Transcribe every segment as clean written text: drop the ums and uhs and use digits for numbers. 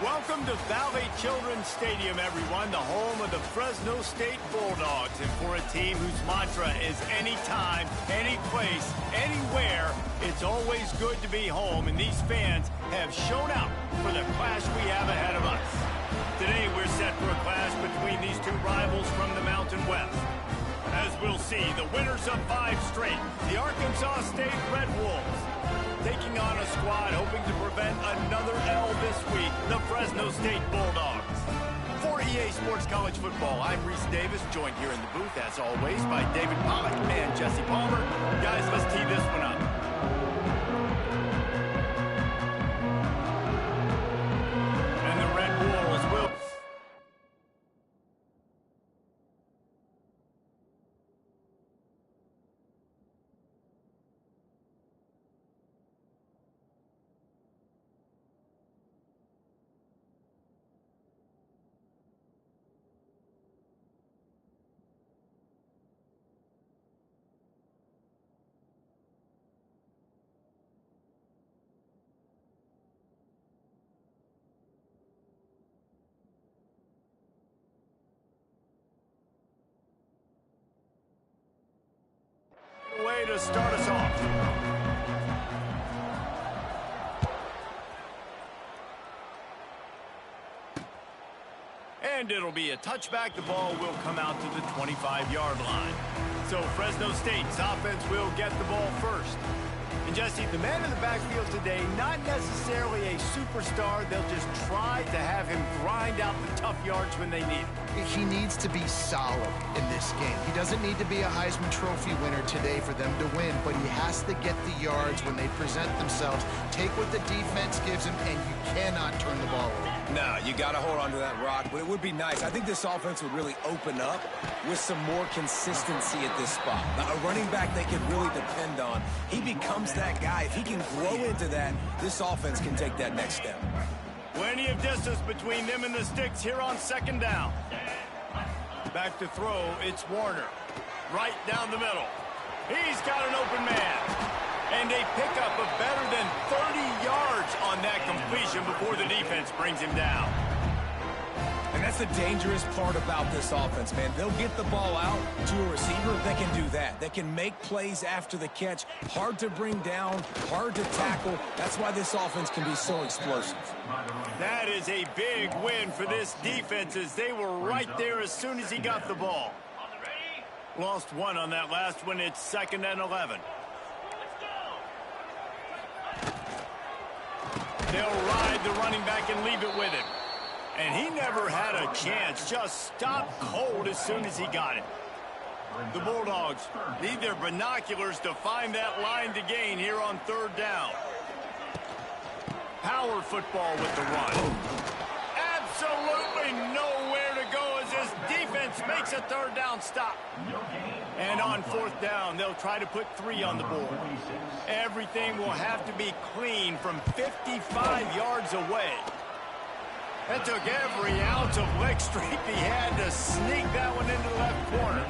Welcome to Valley Children's Stadium, everyone, the home of the Fresno State Bulldogs. And for a team whose mantra is anytime, any place, anywhere, it's always good to be home. And these fans have shown out for the clash we have ahead of us. Today, we're set for a clash between these two rivals from the Mountain West. As we'll see, the winners of 5 straight, the Arkansas State Red Wolves, taking on a squad hoping to prevent another L this week, the Fresno State Bulldogs. For EA Sports College Football, I'm Reese Davis, joined here in the booth, as always, by David Pollack and Jesse Palmer. Guys, let's tee this one up. And the Red Wolves will... way to start us off. And it'll be a touchback. The ball will come out to the 25-yard line. So Fresno State's offense will get the ball first. And Jesse, the man in the backfield today, not necessarily a superstar. They'll just try to have him grind out the tough yards when they need it. He needs to be solid in this game. He doesn't need to be a Heisman Trophy winner today for them to win, but he has to get the yards when they present themselves. Take what the defense gives him, and you cannot turn the ball over. No, you got to hold on to that rock, but it would be nice. I think this offense would really open up with some more consistency at this spot. Now, a running back they can really depend on. He becomes that guy. If he can grow into that, this offense can take that next step. Plenty of distance between them and the sticks here on second down. Back to throw, it's Warner. Right down the middle. He's got an open man. And a pickup of better than 30 yards on that completion before the defense brings him down. And that's the dangerous part about this offense, man. They'll get the ball out to a receiver. They can do that. They can make plays after the catch. Hard to bring down, hard to tackle. That's why this offense can be so explosive. That is a big win for this defense, as they were right there as soon as he got the ball. Lost one on that last one. It's 2nd and 11. They'll ride the running back and leave it with him. And he never had a chance. Just stopped cold as soon as he got it. The Bulldogs need their binoculars to find that line to gain here on 3rd down. Power football with the run. Absolutely nowhere to go as this defense makes a 3rd down stop. And on 4th down, they'll try to put 3 on the board. Everything will have to be clean from 55 yards away. That took every ounce of leg strength he had to sneak that one into the left corner.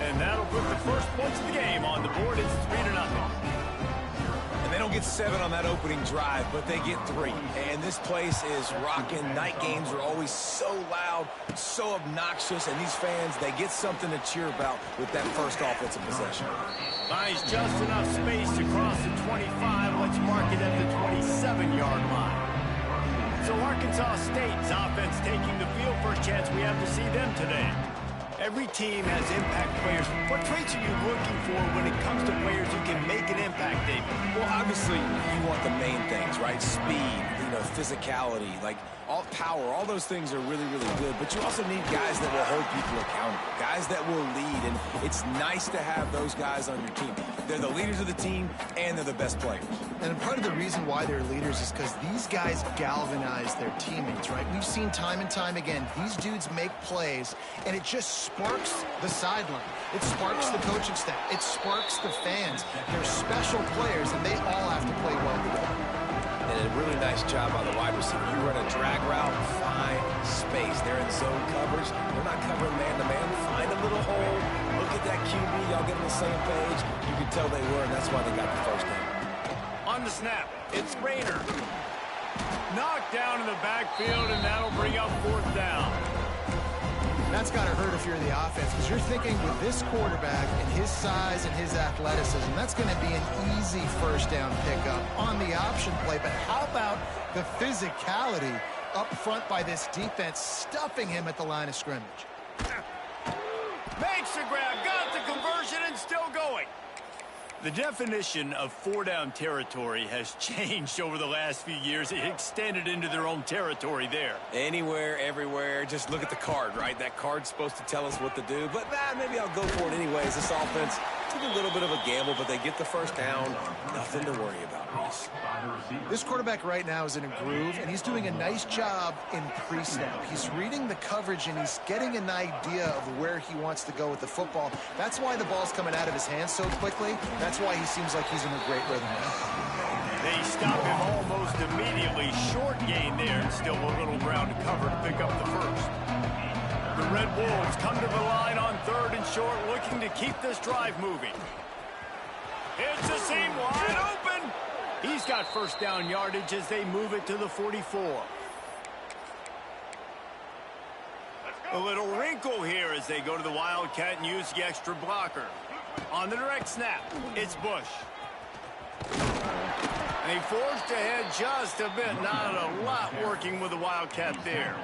And that'll put the first points of the game on the board. It's 3-0. And they don't get 7 on that opening drive, but they get 3. And this place is rocking. Night games are always so loud, so obnoxious, and these fans, they get something to cheer about with that first offensive possession. Finds just enough space to cross the 25. Let's mark it at the 27-yard line. So Arkansas State's offense taking the field. First chance we have to see them today. Every team has impact players. What traits are you looking for when it comes to players who can make an impact, David? Well, obviously, you want the main things, right? Speed, physicality, like all power, all those things are really, really good. But you also need guys that will hold people accountable, guys that will lead. And it's nice to have those guys on your team. They're the leaders of the team, and they're the best players. And part of the reason why they're leaders is because these guys galvanize their teammates, right? We've seen time and time again, these dudes make plays, and it just sparks the sideline. It sparks the coaching staff. It sparks the fans. They're special players, and they all have to play well together. And a really nice job by the wide receiver. You run a drag route, find space. They're in zone coverage. They're not covering man-to-man. Find a little hole. Look at that QB. Y'all get on the same page. You can tell they were, and that's why they got the first down. On the snap, it's Rayner. Knocked down in the backfield, and that'll bring up 4th down. That's got to hurt if you're the offense, because you're thinking with this quarterback and his size and his athleticism, that's going to be an easy 1st down pickup on the option play. But how about the physicality up front by this defense, stuffing him at the line of scrimmage? Makes the grab, got the conversion, and still going. The definition of 4-down territory has changed over the last few years. It extended into their own territory there. Anywhere, everywhere, just look at the card, right? That card's supposed to tell us what to do, but maybe I'll go for it anyways. This offense took a little bit of a gamble, but they get the 1st down. Nothing to worry about, Reese. This quarterback right now is in a groove, and he's doing a nice job in pre-snap. He's reading the coverage, and he's getting an idea of where he wants to go with the football. That's why the ball's coming out of his hands so quickly. That's why he seems like he's in a great rhythm now. They stop him almost immediately. Short gain there, and still a little ground to cover to pick up the 1st. The Red Wolves come to the line on 3rd and short, looking to keep this drive moving. It's a seam wide open. He's got 1st down yardage as they move it to the 44. A little wrinkle here as they go to the Wildcat and use the extra blocker. On the direct snap, it's Bush. And he forged ahead just a bit. Not a lot working with the Wildcat there.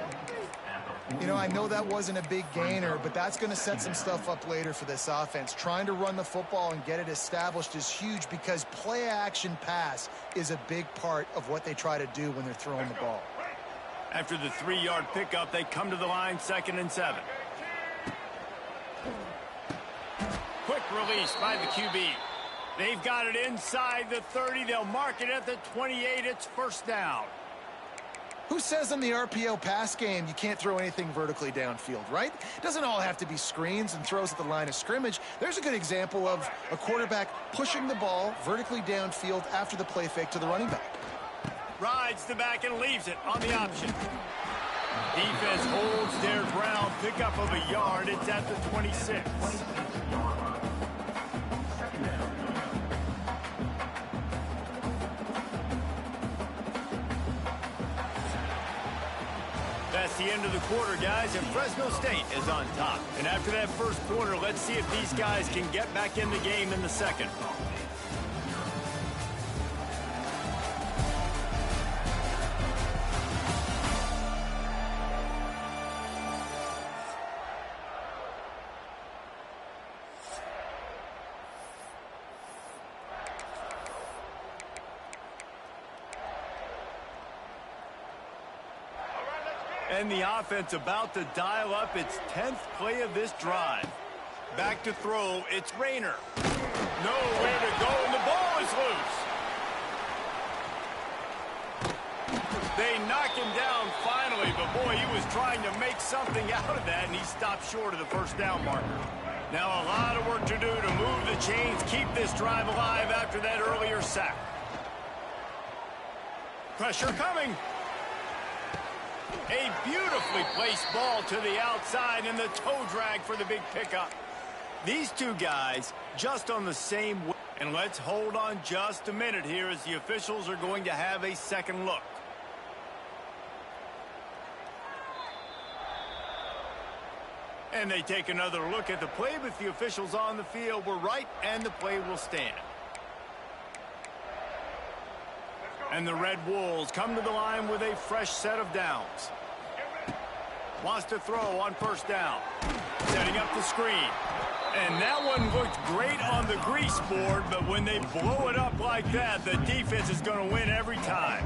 You know, I know that wasn't a big gainer, but that's going to set some stuff up later for this offense. Trying to run the football and get it established is huge because play-action pass is a big part of what they try to do when they're throwing the ball. After the 3-yard pickup, they come to the line 2nd and 7. Quick release by the QB. They've got it inside the 30. They'll mark it at the 28. It's 1st down. Who says in the RPO pass game you can't throw anything vertically downfield, right? It doesn't all have to be screens and throws at the line of scrimmage. There's a good example of a quarterback pushing the ball vertically downfield after the play fake to the running back. Rides the back and leaves it on the option. Defense holds their ground. Pickup of a yard. It's at the 26. That's the end of the quarter, guys, and Fresno State is on top. And after that 1st quarter, let's see if these guys can get back in the game in the 2nd. And the offense about to dial up its 10th play of this drive. Back to throw, it's Rayner. Nowhere to go, and the ball is loose. They knock him down finally, but boy, he was trying to make something out of that, and he stopped short of the 1st down marker. Now a lot of work to do to move the chains, keep this drive alive after that earlier sack. Pressure coming. A beautifully placed ball to the outside and the toe drag for the big pickup. These two guys just on the same way. And let's hold on just a minute here as the officials are going to have a second look. And they take another look at the play, but the officials on the field were right, and the play will stand. And the Red Wolves come to the line with a fresh set of downs. Wants to throw on 1st down. Setting up the screen. And that one looked great on the grease board, but when they blow it up like that, the defense is going to win every time.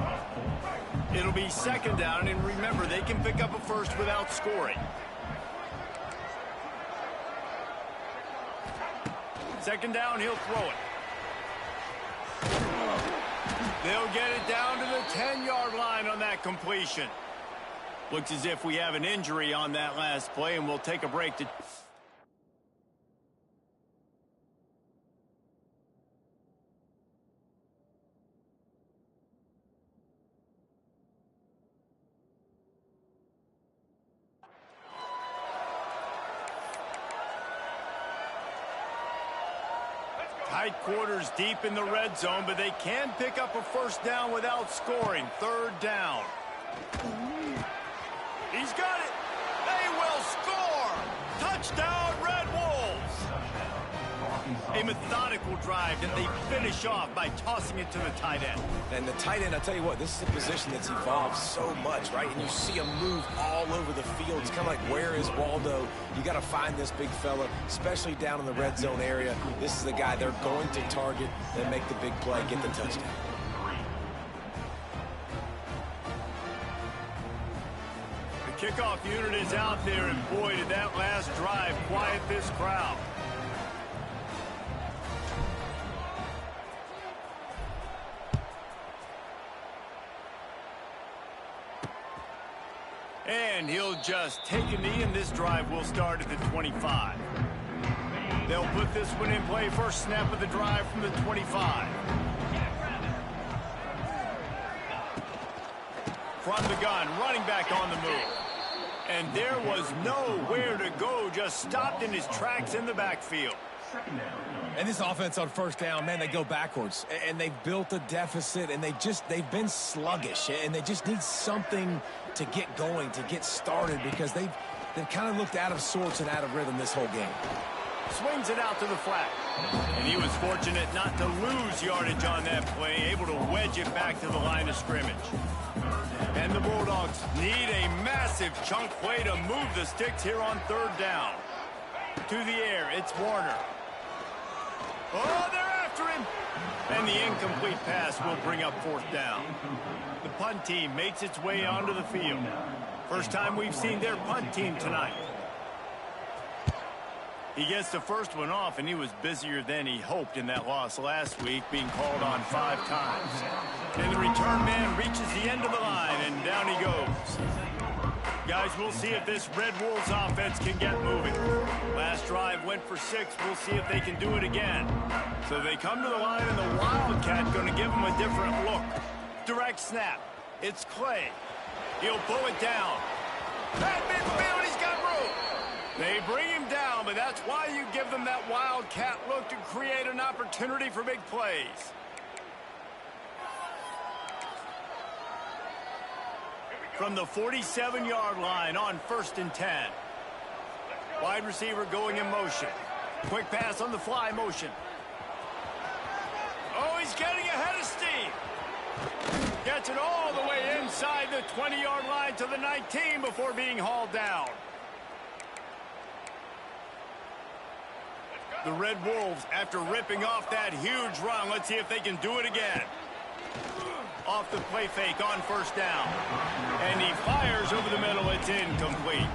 It'll be 2nd down, and remember, they can pick up a 1st without scoring. 2nd down, he'll throw it. They'll get it down to the 10-yard line on that completion. Looks as if we have an injury on that last play, and we'll take a break to... Tight quarters deep in the red zone, but they can pick up a first down without scoring. Third down. He's got it. They will score. Touchdown, Red Wolves. A methodical drive that they finish off by tossing it to the tight end. And the tight end, I'll tell you what, this is a position that's evolved so much, right? And you see him move all over the field. It's kind of like, where is Waldo? You got to find this big fella, especially down in the red zone area. This is the guy they're going to target and make the big play, get the touchdown. The kickoff unit is out there, and boy, did that last drive quiet this crowd. And he'll just take a knee, and this drive will start at the 25. They'll put this one in play. First snap of the drive from the 25. From the gun, running back on the move. And there was nowhere to go, just stopped in his tracks in the backfield. And this offense on first down, man, they go backwards. And they've built a deficit, and they've been sluggish. And they just need something to get going, to get started, because they've kind of looked out of sorts and out of rhythm this whole game. Swings it out to the flat. And he was fortunate not to lose yardage on that play, able to wedge it back to the line of scrimmage. And the Bulldogs need a massive chunk play to move the sticks here on third down. To the air, it's Warner. Oh, they're after him. And the incomplete pass will bring up fourth down. The punt team makes its way onto the field. First time we've seen their punt team tonight. He gets the first one off, and he was busier than he hoped in that loss last week, being called on 5 times. And the return man reaches the end of the line, and down he goes. Guys, we'll see if this Red Wolves offense can get moving. Last drive went for 6. We'll see if they can do it again. So they come to the line, and the Wildcat going to give them a different look. Direct snap. It's Clay. He'll pull it down. That midfield, he's got room. They bring him down, but that's why you give them that Wildcat look, to create an opportunity for big plays. From the 47-yard line on 1st and 10. Wide receiver going in motion. Quick pass on the fly motion. Oh, he's getting ahead of steam. Gets it all the way inside the 20-yard line to the 19 before being hauled down. The Red Wolves, after ripping off that huge run, let's see if they can do it again. Off the play fake on first down. And he fires over the middle. It's incomplete.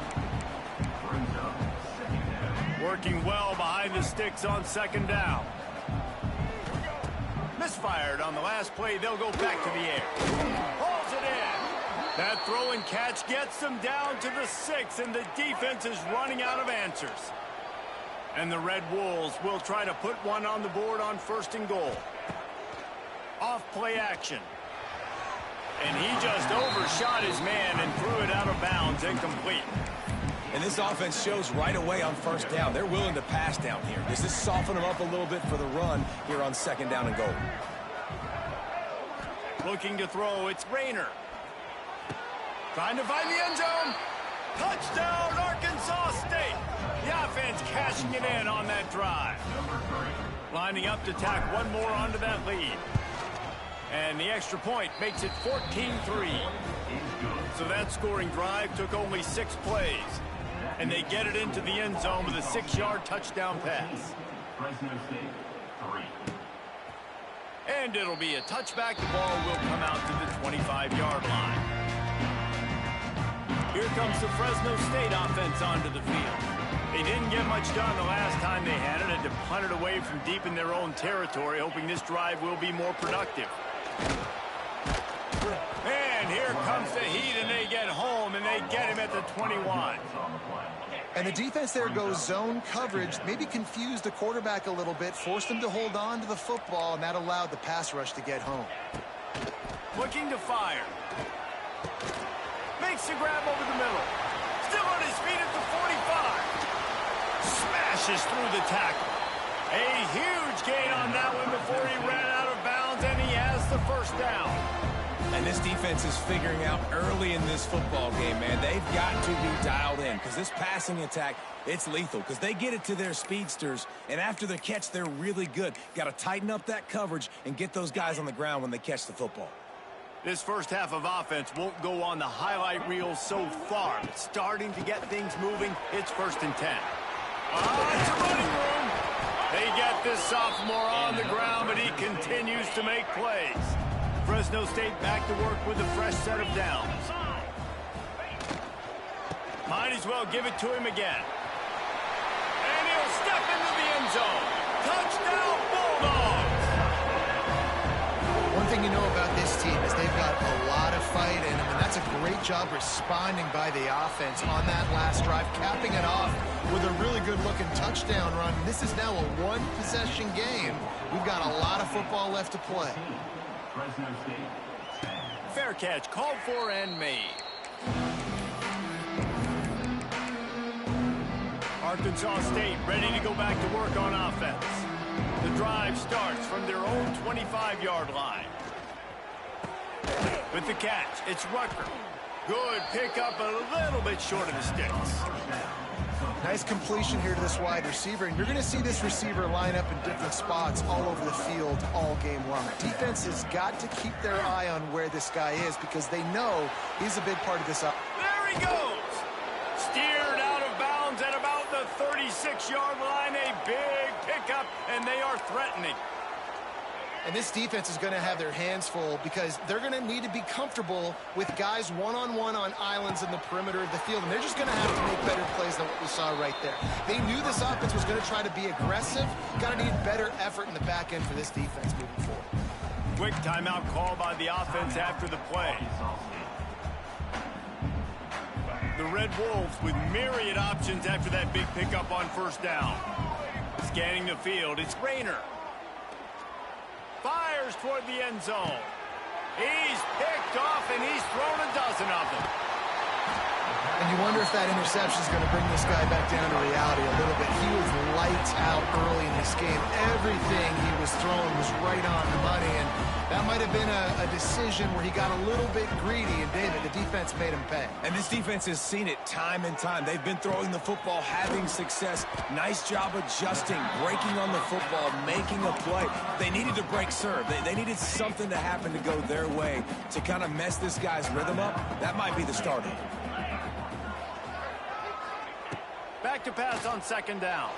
Working well behind the sticks on second down. Misfired on the last play. They'll go back to the air. Hauls it in. That throw and catch gets them down to the 6, and the defense is running out of answers. And the Red Wolves will try to put one on the board on 1st and goal. Off play action. And he just overshot his man and threw it out of bounds, incomplete. And this offense shows right away on first down. They're willing to pass down here. Does this soften them up a little bit for the run here on 2nd down and goal? Looking to throw, it's Rayner. Trying to find the end zone. Touchdown, Arkansas State. The offense cashing it in on that drive. Lining up to tack one more onto that lead. And the extra point makes it 14-3. So that scoring drive took only 6 plays. And they get it into the end zone with a 6-yard touchdown pass. Fresno St, 3. And it'll be a touchback. The ball will come out to the 25-yard line. Here comes the Fresno State offense onto the field. They didn't get much done the last time they had it. Had to punt it away from deep in their own territory, hoping this drive will be more productive. And here comes the heat, and they get home, and they get him at the 21. And the defense there goes zone coverage, maybe confused the quarterback a little bit, forced him to hold on to the football, and that allowed the pass rush to get home. Looking to fire. Makes the grab over the middle. Still on his feet at the 45. Smashes through the tackle. A huge gain on that one before he ran out of bounds, and he has the first down. And this defense is figuring out early in this football game, man. They've got to be dialed in because this passing attack, it's lethal because they get it to their speedsters, and after the catch, they're really good. Got to tighten up that coverage and get those guys on the ground when they catch the football. This first half of offense won't go on the highlight reel so far, but starting to get things moving, it's 1st and 10. It's a running room. They get this sophomore on the ground, but he continues to make plays. Fresno State back to work with a fresh set of downs. Might as well give it to him again. And he'll step into the end zone. Touchdown, Bulldogs! One thing you know about this team is they've got a lot of fight in them, and that's a great job responding by the offense on that last drive, capping it off with a really good-looking touchdown run. This is now a one-possession game. We've got a lot of football left to play. Fresno State 10. Fair catch, called for and made. Arkansas State ready to go back to work on offense. The drive starts from their own 25-yard line. With the catch, it's Rucker. Good pickup, a little bit short of the sticks. Nice completion here to this wide receiver, and you're going to see this receiver line up in different spots all over the field all game long. Defense has got to keep their eye on where this guy is because they know he's a big part of this. There he goes! Steered out of bounds at about the 36-yard line. A big pickup, and they are threatening. And this defense is going to have their hands full because they're going to need to be comfortable with guys one-on-one on islands in the perimeter of the field. And they're just going to have to make better plays than what we saw right there. They knew this offense was going to try to be aggressive. Got to need better effort in the back end for this defense moving forward. Quick timeout call by the offense after the play. The Red Wolves with myriad options after that big pickup on 1st down. Scanning the field, it's Rayner. Fires toward the end zone. He's picked off, and he's thrown a dozen of them. And you wonder if that interception is going to bring this guy back down to reality a little bit. He was lights out early in this game. Everything he was throwing was right on the money, and that might have been a decision where he got a little bit greedy, and David, the defense made him pay. And this defense has seen it time and time. They've been throwing the football, having success. Nice job adjusting, breaking on the football, making a play. They needed to break serve. They needed something to happen to go their way to kind of mess this guy's rhythm up. That might be the start of it. Back to pass on 2nd down.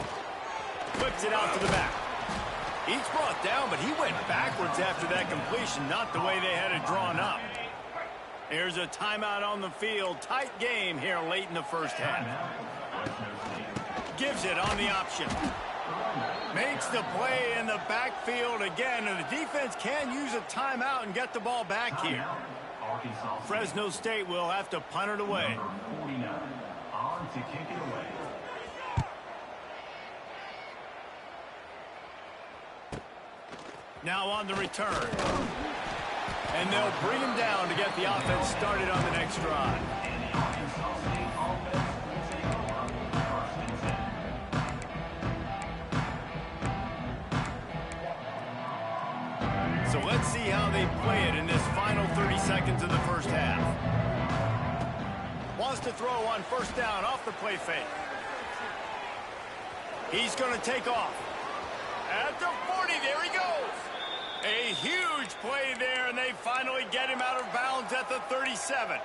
Flips it out to the back. He's brought down, but he went backwards after that completion, not the way they had it drawn up. Here's a timeout on the field. Tight game here late in the first half. Gives it on the option. Makes the play in the backfield again, and the defense can use a timeout and get the ball back here. Fresno State will have to punt it away. Number 49 on to kick it away. Now on the return. And they'll bring him down to get the offense started on the next drive. So let's see how they play it in this final 30 seconds of the first half. Wants to throw on 1st down off the play fake. He's going to take off. At the 40, there he goes. A huge play there, and they finally get him out of bounds at the 37.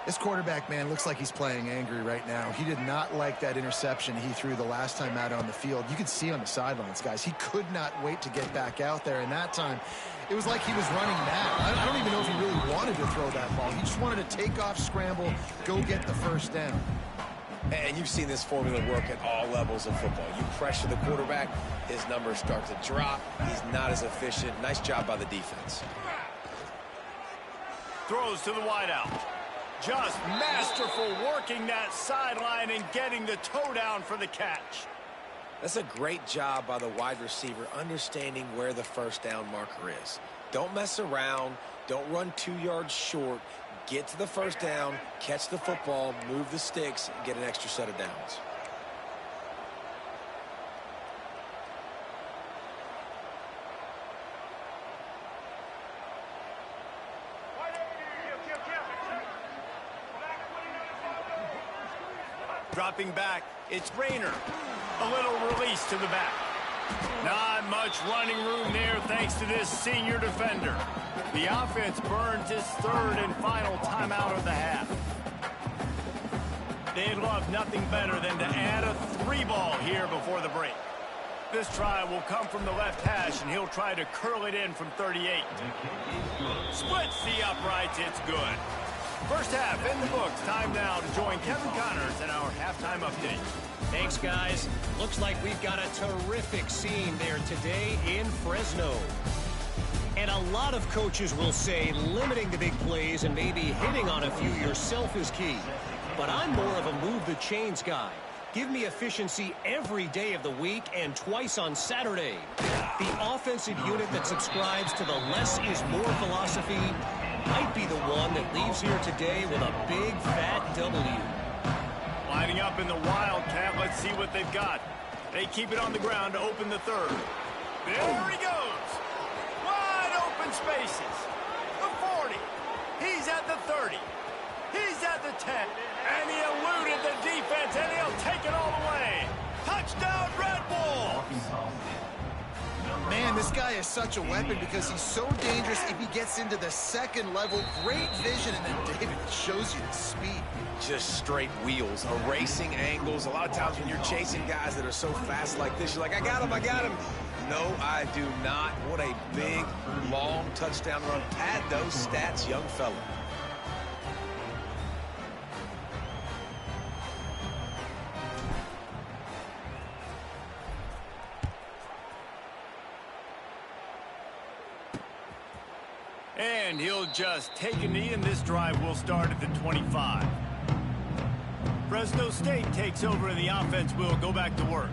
This quarterback, man, looks like he's playing angry right now. He did not like that interception he threw the last time out on the field. You could see on the sidelines, guys, he could not wait to get back out there. And that time, it was like he was running mad. I don't even know if he really wanted to throw that ball. He just wanted to take off, scramble, go get the 1st down. And you've seen this formula work at all levels of football. You pressure the quarterback, his numbers start to drop. He's not as efficient. Nice job by the defense. Throws to the wideout. Just masterful working that sideline and getting the toe down for the catch. That's a great job by the wide receiver understanding where the 1st down marker is. Don't mess around. Don't run 2 yards short. Get to the 1st down, catch the football, move the sticks, and get an extra set of downs. Dropping back, it's Rayner. A little release to the back. Not much running room there thanks to this senior defender. The offense burns its third and final timeout of the half. They'd love nothing better than to add a 3-ball here before the break. This try will come from the left hash, and he'll try to curl it in from 38. Splits the uprights, it's good. First half in the books. Time now to join Kevin Connors in our halftime update. Thanks, guys. Looks like we've got a terrific scene there today in Fresno. And a lot of coaches will say limiting the big plays and maybe hitting on a few yourself is key. But I'm more of a move the chains guy. Give me efficiency every day of the week and twice on Saturday. The offensive unit that subscribes to the less is more philosophy might be the one that leaves here today with a big fat W. Lining up in the Wildcat, let's see what they've got. They keep it on the ground to open the third. There he goes. Wide open spaces. The 40. He's at the 30. He's at the 10. And he eluded the defense, and he'll take it all the way. Touchdown, Red Bull! Man, this guy is such a weapon because he's so dangerous if he gets into the second level. Great vision, and then David shows you the speed. Just straight wheels, erasing angles. A lot of times when you're chasing guys that are so fast like this, you're like, I got him, I got him. No, I do not. What a big, long touchdown run. Pad those stats, young fella. And he'll just take a knee, and this drive will start at the 25. Fresno State takes over, and the offense will go back to work.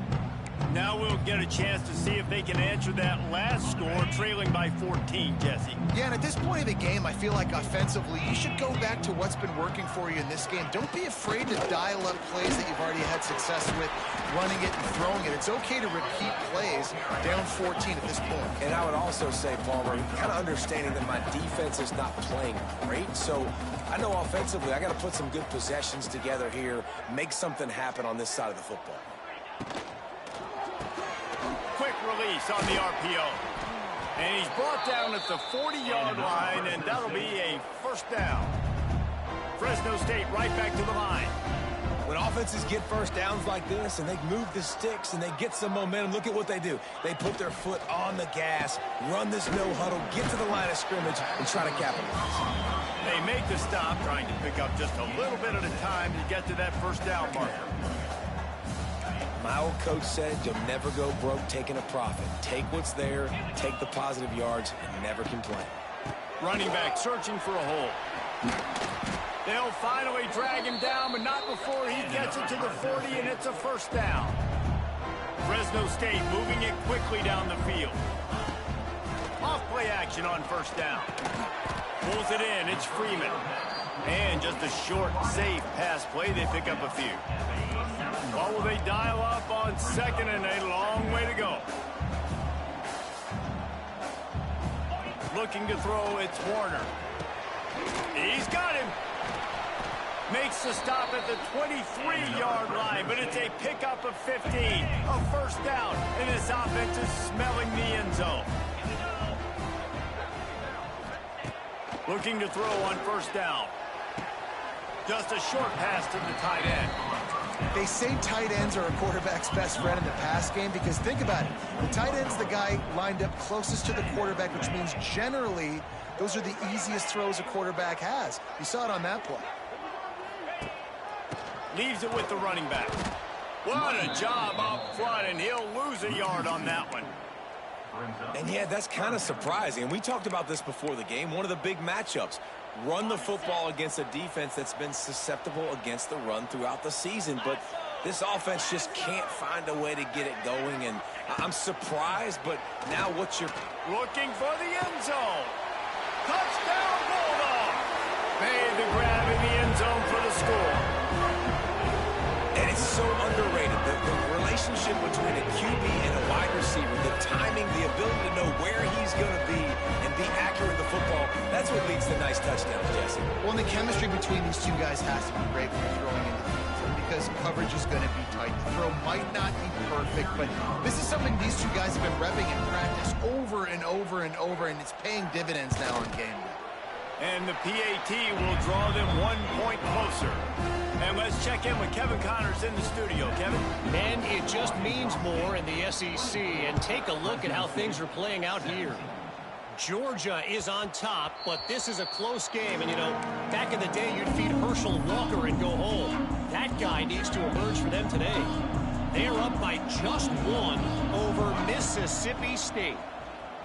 Now we'll get a chance to see if they can answer that last score, trailing by 14, Jesse. Yeah, and at this point of the game, I feel like offensively, you should go back to what's been working for you in this game. Don't be afraid to dial up plays that you've already had success with, running it and throwing it. It's okay to repeat plays down 14 at this point. And I would also say, Palmer, kind of understanding that my defense is not playing great, so I know offensively I got to put some good possessions together here, make something happen on this side of the football. Quick release on the RPO. And he's brought down at the 40-yard line, and that'll be a first down. Fresno State right back to the line. When offenses get first downs like this and they move the sticks and they get some momentum, look at what they do. They put their foot on the gas, run this no huddle, get to the line of scrimmage, and try to capitalize. They make the stop, trying to pick up just a little bit at a time to get to that first down marker. My old coach said you'll never go broke taking a profit. Take what's there, take the positive yards, and never complain. Running back searching for a hole. They'll finally drag him down, but not before he gets it to the 40, and it's a first down. Fresno State moving it quickly down the field. Off-play action on first down. Pulls it in, it's Freeman. And just a short, safe pass play, they pick up a few. What will they dial up on second, and a long way to go. Looking to throw, it's Warner. He's got him. Makes the stop at the 23-yard line, but it's a pickup of 15. A first down, and this offense is smelling the end zone. Looking to throw on first down. Just a short pass to the tight end. They say tight ends are a quarterback's best friend in the pass game because think about it. The tight end's the guy lined up closest to the quarterback, which means generally those are the easiest throws a quarterback has. You saw it on that play. Leaves it with the running back. What a job up front, and he'll lose a yard on that one. And yeah, that's kind of surprising. And we talked about this before the game. One of the big matchups. Run the football against a defense that's been susceptible against the run throughout the season. But this offense just can't find a way to get it going. And I'm surprised, but now what's your... Looking for the end zone. Touchdown, Bulldog. Made the grab in the end zone for the score. And it's so underrated. The relationship between a QB and a wide receiver, the timing, the ability to know where he's going to be and be accurate with the football, that's what leads to nice touchdowns, Jesse. Well, and the chemistry between these two guys has to be great when you're throwing into the field. because coverage is going to be tight. The throw might not be perfect, but this is something these two guys have been repping in practice over and over and over, and it's paying dividends now on game day. And the PAT will draw them 1 point closer. And let's check in with Kevin Connors in the studio. Kevin? And it just means more in the SEC. And take a look at how things are playing out here. Georgia is on top, but this is a close game. And, you know, back in the day, you'd feed Herschel Walker and go home. That guy needs to emerge for them today. They are up by just 1 over Mississippi State.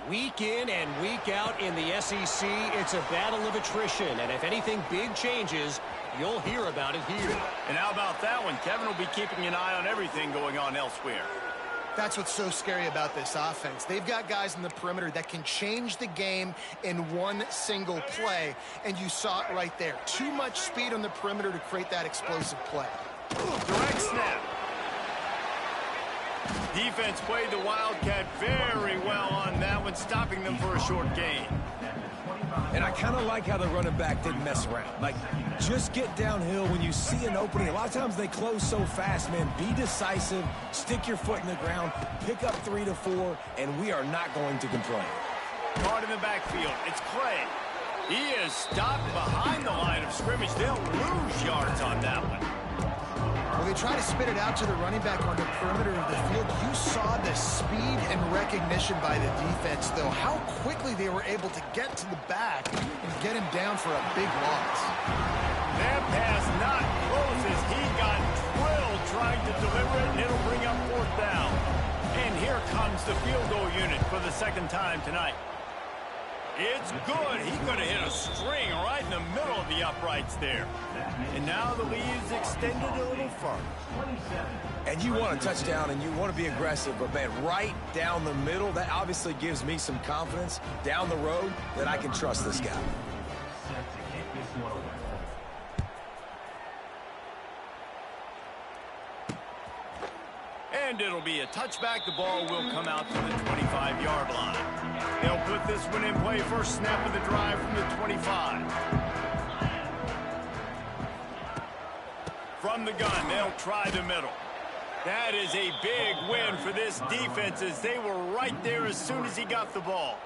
Week in and week out in the SEC, it's a battle of attrition. And if anything big changes, you'll hear about it here. And how about that one? Kevin will be keeping an eye on everything going on elsewhere. That's what's so scary about this offense. They've got guys in the perimeter that can change the game in one single play. And you saw it right there. Too much speed on the perimeter to create that explosive play. Direct snap. Defense played the Wildcat very well on that one, stopping them for a short gain. And I kind of like how the running back didn't mess around. Like, just get downhill when you see an opening. A lot of times they close so fast, man. Be decisive, stick your foot in the ground, pick up 3 to 4, and we are not going to complain. Caught in the backfield. It's Clay. He is stopped behind the line of scrimmage. They'll lose yards on that one. Well, they try to spit it out to the running back on the perimeter of the field. You saw the speed and recognition by the defense, though. How quickly they were able to get to the back and get him down for a big loss. That pass not close as he got drilled trying to deliver it, and it'll bring up 4th down. And here comes the field goal unit for the 2nd time tonight. It's good. He could have hit a string right in the middle of the uprights there. And now the lead is extended a little further. And you want a touchdown and you want to be aggressive, but, man, right down the middle, that obviously gives me some confidence down the road that I can trust this guy. And it'll be a touchback. The ball will come out to the 25-yard line. They'll put this one in play. First snap of the drive from the 25. From the gun, they'll try the middle. That is a big win for this defense as they were right there as soon as he got the ball.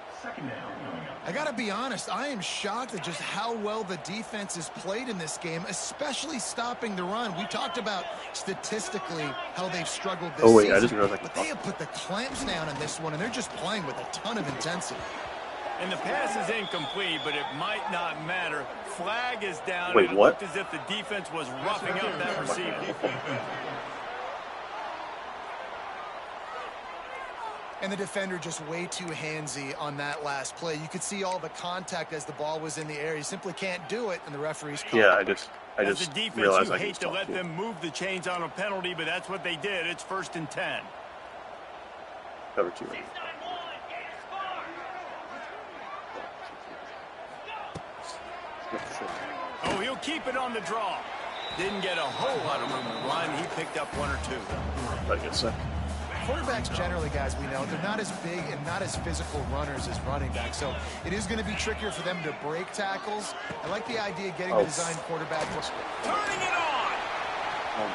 I got to be honest, I am shocked at just how well the defense has played in this game, especially stopping the run. We talked about statistically how they've struggled this season. I just realized but they have put the clamps down in this one, and they're just playing with a ton of intensity. And the pass is incomplete, but it might not matter. Flag is down. Wait, and it what? looked as if the defense was roughing up that receiver. And the defender just way too handsy on that last play. You could see all the contact as the ball was in the air. You simply can't do it, and the referees called. Yeah, I just As a defense, realized you I hate to let them move the chains on a penalty, but that's what they did. It's 1st and 10. Cover 2. Oh, he'll keep it on the draw. Didn't get a whole lot of room to run. He picked up 1 or 2. But good set. Quarterbacks generally, guys, we know, they're not as big and not as physical runners as running backs. So it is going to be trickier for them to break tackles. I like the idea of getting the design quarterback. Turning it on.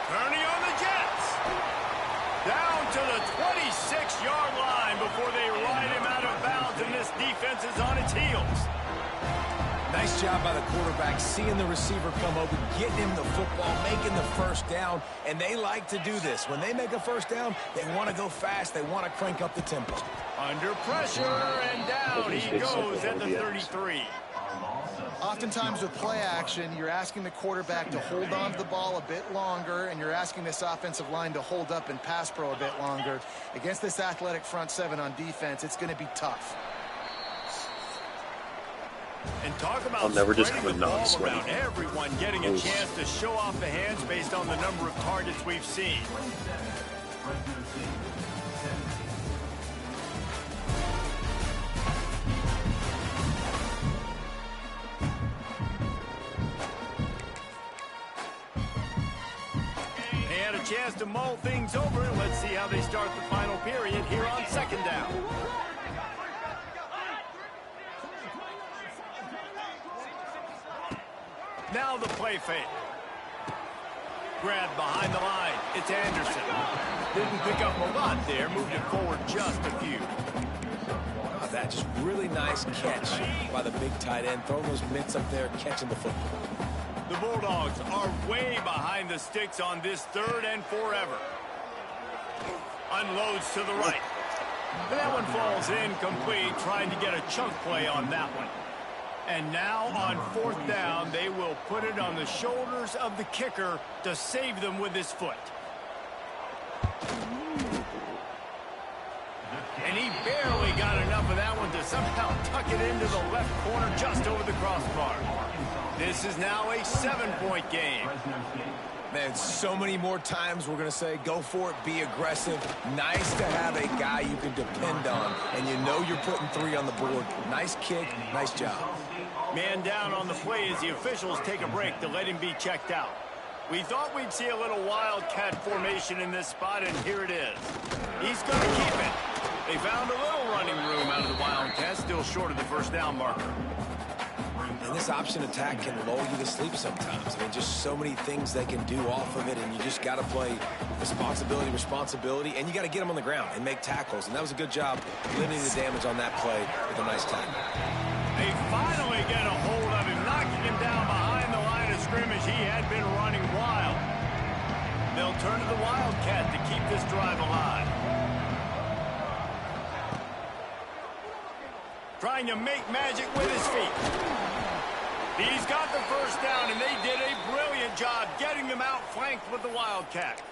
Turning on the Jets. Down to the 26-yard line before they ride him out of bounds, and this defense is on its heels. Nice job by the quarterback, seeing the receiver come open, getting him the football, making the 1st down, and they like to do this. When they make a 1st down, they want to go fast. They want to crank up the tempo. Under pressure, and down he goes at the 33. Oftentimes with play action, you're asking the quarterback to hold on to the ball a bit longer, and you're asking this offensive line to hold up and pass pro a bit longer. Against this athletic front 7 on defense, it's going to be tough. And talk about I'll never just have a spreading the ball non-sweaty. around. Everyone getting a chance to show off the hands based on the number of targets we've seen. They had a chance to mull things over. Let's see how they start the final period here on 2nd down. Now the play fake. Grab behind the line. It's Anderson. Didn't pick up a lot there. Moved it forward just a few. That just really nice catch by the big tight end. Throwing those mitts up there, catching the football. The Bulldogs are way behind the sticks on this 3rd and forever. Unloads to the right. That one falls incomplete, trying to get a chunk play on that one. And now on 4th down, they will put it on the shoulders of the kicker to save them with his foot. And he barely got enough of that one to somehow tuck it into the left corner just over the crossbar. This is now a 7-point game. Man, so many more times we're going to say, go for it, be aggressive. Nice to have a guy you can depend on, and you know you're putting 3 on the board. Nice kick, nice job. Man down on the play as the officials take a break to let him be checked out. We thought we'd see a little wildcat formation in this spot, and here it is. He's going to keep it. They found a little running room out of the Wildcats, still short of the 1st down marker. And this option attack can lull you to sleep sometimes. I mean, just so many things they can do off of it, and you just got to play responsibility, and you got to get them on the ground and make tackles. And that was a good job limiting the damage on that play with a nice tackle. They finally get a hold of him, knocking him down behind the line of scrimmage. He had been running wild. They'll turn to the Wildcat to keep this drive alive. Trying to make magic with his feet. He's got the 1st down, and they did a brilliant job getting them outflanked with the Wildcat.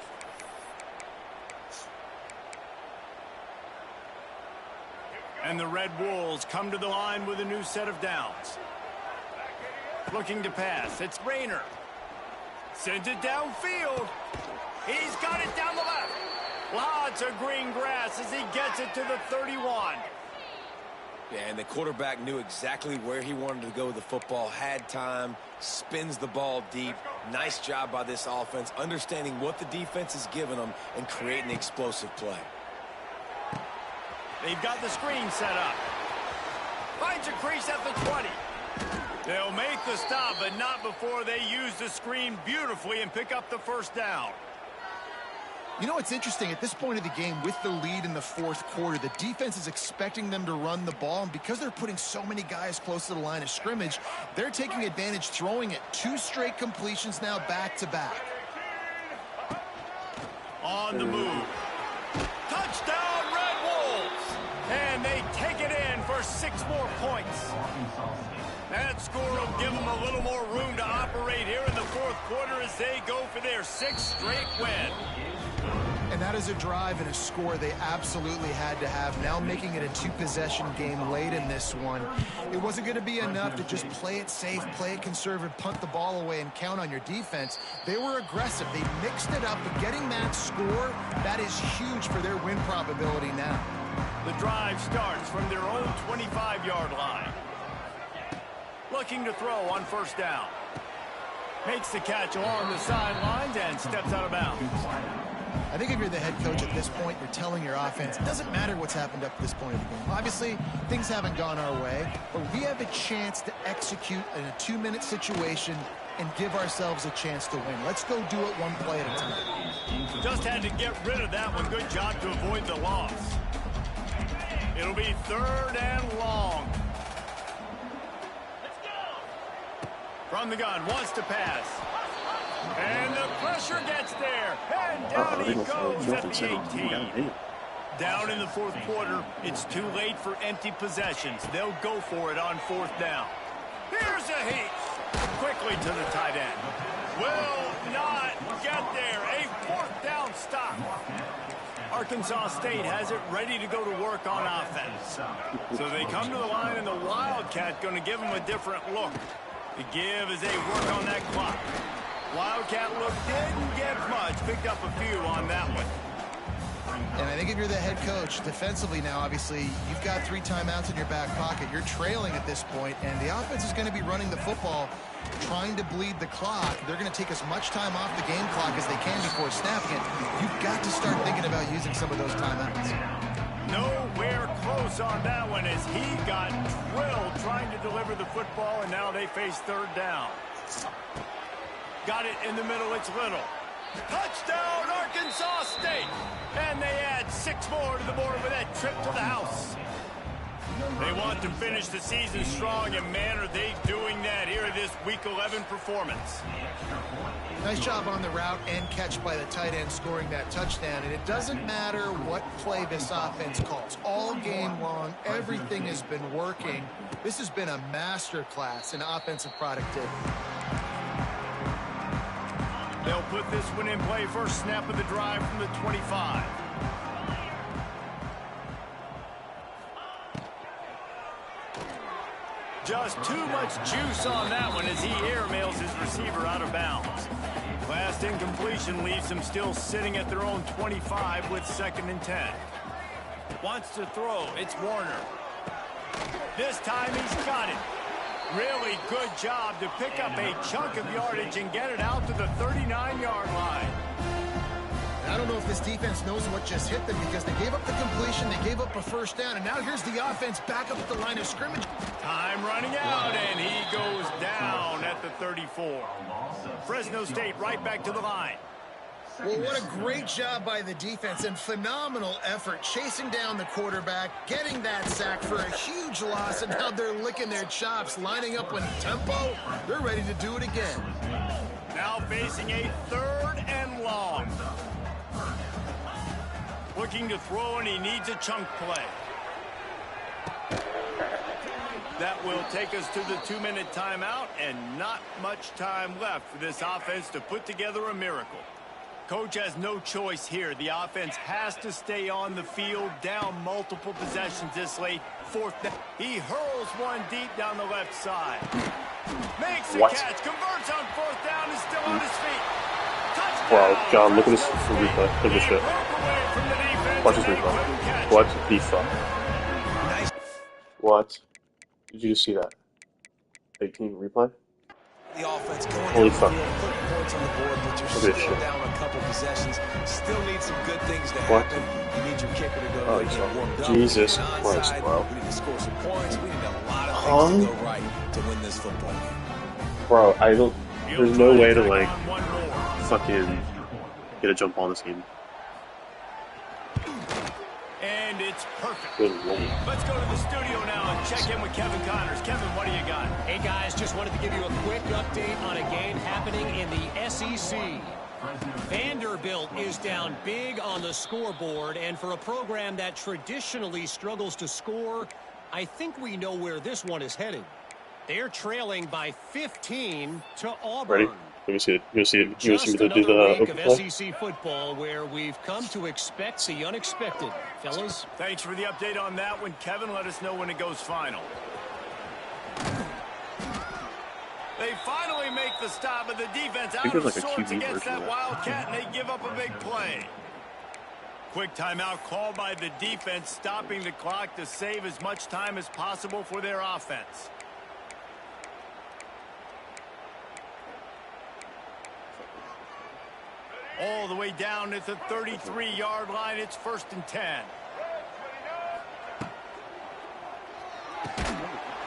And the Red Wolves come to the line with a new set of downs. Looking to pass. It's Rayner. Sends it downfield. He's got it down the left. Lots of green grass as he gets it to the 31. Yeah, and the quarterback knew exactly where he wanted to go with the football, had time, spins the ball deep. Nice job by this offense, understanding what the defense is giving them and creating an explosive play. They've got the screen set up. Finds a crease at the 20. They'll make the stop, but not before they use the screen beautifully and pick up the 1st down. You know what's interesting? At this point of the game, with the lead in the 4th quarter, the defense is expecting them to run the ball, and because they're putting so many guys close to the line of scrimmage, they're taking advantage, throwing it. 2 straight completions now back-to-back. On the move. Touchdown, Red Wolves! And they take it in for 6 more points. That score will give them a little more room to operate here in the 4th quarter as they go for their 6th straight win. And that is a drive and a score they absolutely had to have. Now making it a 2-possession game late in this one. It wasn't going to be enough to just play it safe, play it conservative, punt the ball away, and count on your defense. They were aggressive. They mixed it up, but getting that score, that is huge for their win probability now. The drive starts from their own 25-yard line. Looking to throw on 1st down. Makes the catch along the sidelines and steps out of bounds. I think if you're the head coach at this point, you're telling your offense, it doesn't matter what's happened up to this point of the game. Obviously, things haven't gone our way, but we have a chance to execute in a 2-minute situation and give ourselves a chance to win. Let's go do it one play at a time. Just had to get rid of that one. Good job to avoid the loss. It'll be 3rd and long. From the gun, wants to pass. And the pressure gets there. And down he goes at the 18. Down in the 4th quarter, it's too late for empty possessions. They'll go for it on 4th down. Here's a heat. Quickly to the tight end. Will not get there. A 4th down stop. Arkansas State has it ready to go to work on offense. So they come to the line, and the Wildcat going to give them a different look. The give as they work on that clock. Wildcat look didn't get much. Picked up a few on that one. And I think if you're the head coach, defensively now, obviously, you've got 3 timeouts in your back pocket. You're trailing at this point, and the offense is going to be running the football, trying to bleed the clock. They're going to take as much time off the game clock as they can before snapping it. You've got to start thinking about using some of those timeouts. Nowhere close on that one as he got drilled trying to deliver the football, and now they face 3rd down. Got it in the middle, it's Little. Touchdown, Arkansas State. And they add 6 more to the board with that trip to the house. They want to finish the season strong, and man, are they doing that here in this Week 11 performance. Nice job on the route and catch by the tight end scoring that touchdown. And it doesn't matter what play this offense calls. All game long, everything has been working. This has been a masterclass in offensive productivity. They'll put this one in play first snap of the drive from the 25. Just too much juice on that one as he airmails his receiver out of bounds. Last incompletion leaves them still sitting at their own 25 with 2nd and 10. Wants to throw. It's Warner. This time he's got it. Really good job to pick up a chunk of yardage and get it out to the 39-yard line. I don't know if this defense knows what just hit them because they gave up the completion, they gave up a first down, and now here's the offense back up at the line of scrimmage. Time running out, and he goes down at the 34. Fresno State right back to the line. Well, what a great job by the defense and phenomenal effort chasing down the quarterback, getting that sack for a huge loss, and now they're licking their chops, lining up with tempo. They're ready to do it again. Now facing a 3rd and long. Looking to throw, and he needs a chunk play. That will take us to the 2-minute timeout, and not much time left for this offense to put together a miracle. Coach has no choice here. The offense has to stay on the field, down multiple possessions this late. 4th down. He hurls one deep down the left side. Makes the catch, converts on 4th down, is still on his feet. Touchdown. Wow, John, look at this replay. Look at this shit. Watch this replay. What the fuck? Nice. What? Did you just see that? 18 replay? The offense going Holy down fuck. the field, putting points on the board, but you're Look at this still shit. down a couple possessions. Still need some good things to What? happen. You need your kicker to go Oh, and get warmed up. Jesus Get Christ, onside. bro. We need to score some points. We need a lot of things to go right to win this football game. Bro, I don't... There's no way to, like, fucking get a jump on this game. And it's perfect. Good lord. Let's go to the studio now and check in with Kevin Connors. Kevin, what do you got? Hey, guys, just wanted to give you a quick update on a game happening in the SEC. Vanderbilt is down big on the scoreboard, and for a program that traditionally struggles to score, I think we know where this one is headed. They're trailing by 15 to Auburn. Ready? Let me see it. You see it. You Just see me do another the week open of play? SEC football where we've come to expect the unexpected. Fellas? Thanks for the update on that one, Kevin. Let us know when it goes final. They finally make the stop, but the defense out there's of like a sorts QB against version of that that. Wildcat, and they give up a big play. Quick timeout called by the defense, stopping the clock to save as much time as possible for their offense. All the way down at the 33-yard line. It's 1st and 10.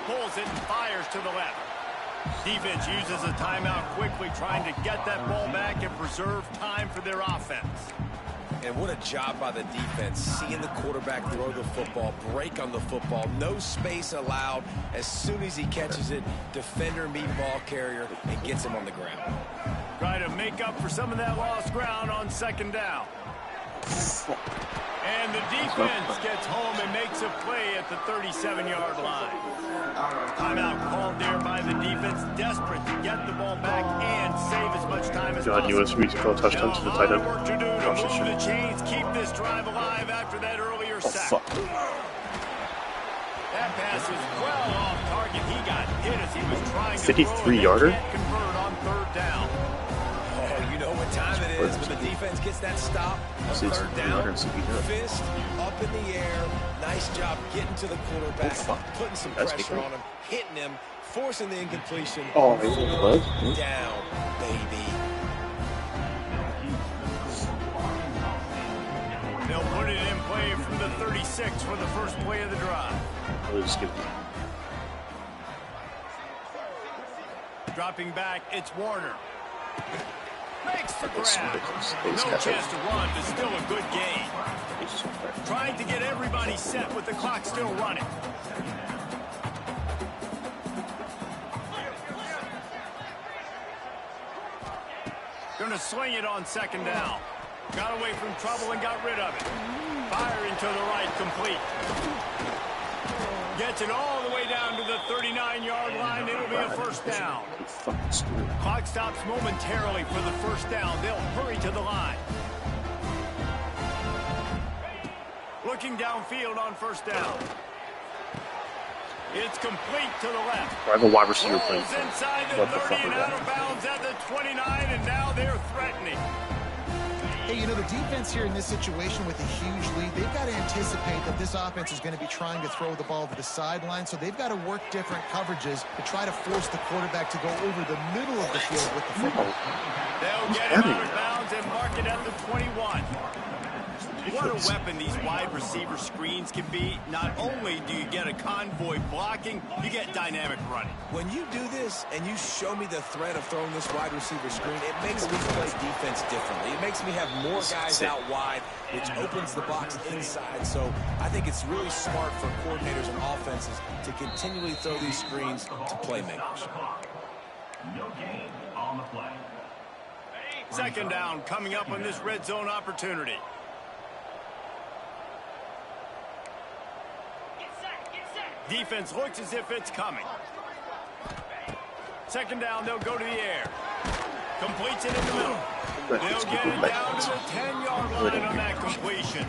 Pulls it and fires to the left. Defense uses a timeout quickly, trying to get that ball back and preserve time for their offense. And what a job by the defense, seeing the quarterback throw the football, break on the football, no space allowed. As soon as he catches it, defender meet ball carrier and gets him on the ground. Try to make up for some of that lost ground on 2nd down. And the defense gets home and makes a play at the 37-yard line. Timeout called there by the defense, desperate to get the ball back and save as much time as God, possible. US we throw a touchdown to the tight end. Work to do to Watch this move the shit. chains, keep this drive alive after that earlier Oh, sack. fuck. That pass was well off target. He got hit as he was trying to 53-yarder? can't convert on 3rd down. Oh, you know what time it is when the defense gets that stop on 3rd down. Fist up in the air. Nice job getting to the quarterback, putting some pressure on him, hitting him, forcing the incompletion. Oh, he's in the leg. Down, baby. They'll put it in play from the 36 for the first play of the drive. I'll just give it. Dropping back, it's Warner. Makes the It's grab. ridiculous. No chance to run, but still a good gain. Trying to get everybody set with the clock still running. Going to sling it on second down. Got away from trouble and got rid of it. Firing to the right, complete. Gets it all the way down to the 39-yard line. It'll be a first down. Clock stops momentarily for the first down. They'll hurry to the line. Looking downfield on first down. It's complete to the left. I have a wide receiver playing. Inside the 30 and out of bounds at the 29, and now they're threatening. Hey, you know, the defense here in this situation with a huge lead, they've got to anticipate that this offense is going to be trying to throw the ball to the sideline, so they've got to work different coverages to try to force the quarterback to go over the middle of the field with the football. They'll get him out of bounds and mark it at the 21. What a weapon these wide receiver screens can be. Not only do you get a convoy blocking, you get dynamic running. When you do this and you show me the threat of throwing this wide receiver screen, it makes me play defense differently. It makes me have more guys out wide, which opens the box inside. So I think it's really smart for coordinators and offenses to continually throw these screens to playmakers. No gain on the play. Second down coming up on this red zone opportunity. Defense looks as if it's coming. Second down, they'll go to the air. Completes it in the middle. They'll get it down to the 10-yard line on that completion.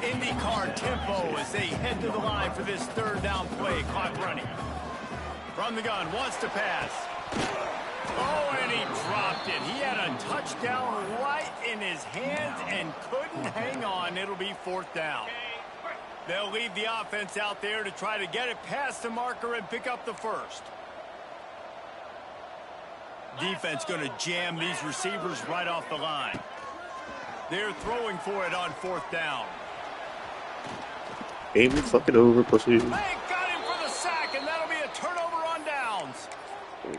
IndyCar tempo as they head to the line for this third down play. Clock running. From the gun, wants to pass. Oh, and he dropped it. He had a touchdown right in his hands and couldn't hang on. It'll be fourth down. They'll leave the offense out there to try to get it past the marker and pick up the first. Defense going to jam these receivers right off the line. They're throwing for it on fourth down. Game fucking over, pussy. They got him for the sack, and that'll be a turnover on downs.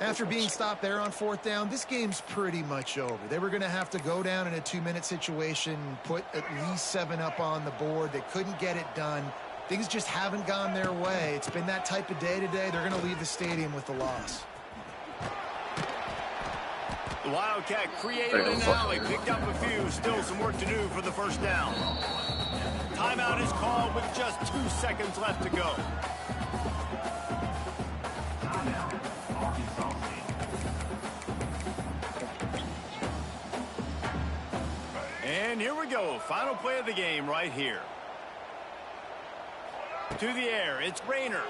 After being stopped there on fourth down, this game's pretty much over. They were going to have to go down in a 2-minute situation, put at least 7 up on the board. They couldn't get it done. Things just haven't gone their way. It's been that type of day today. They're going to leave the stadium with the loss. The Wildcat created an alley, picked up a few. Still some work to do for the first down. Timeout is called with just 2 seconds left to go. And here we go. Final play of the game right here. To the air. It's Rayner.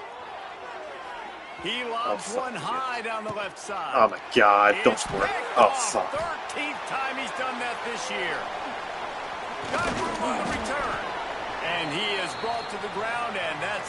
He lobs one high down the left side. Oh, my God. Don't score it. Oh, fuck. 13th time he's done that this year. Got room on the return. And he is brought to the ground, and that's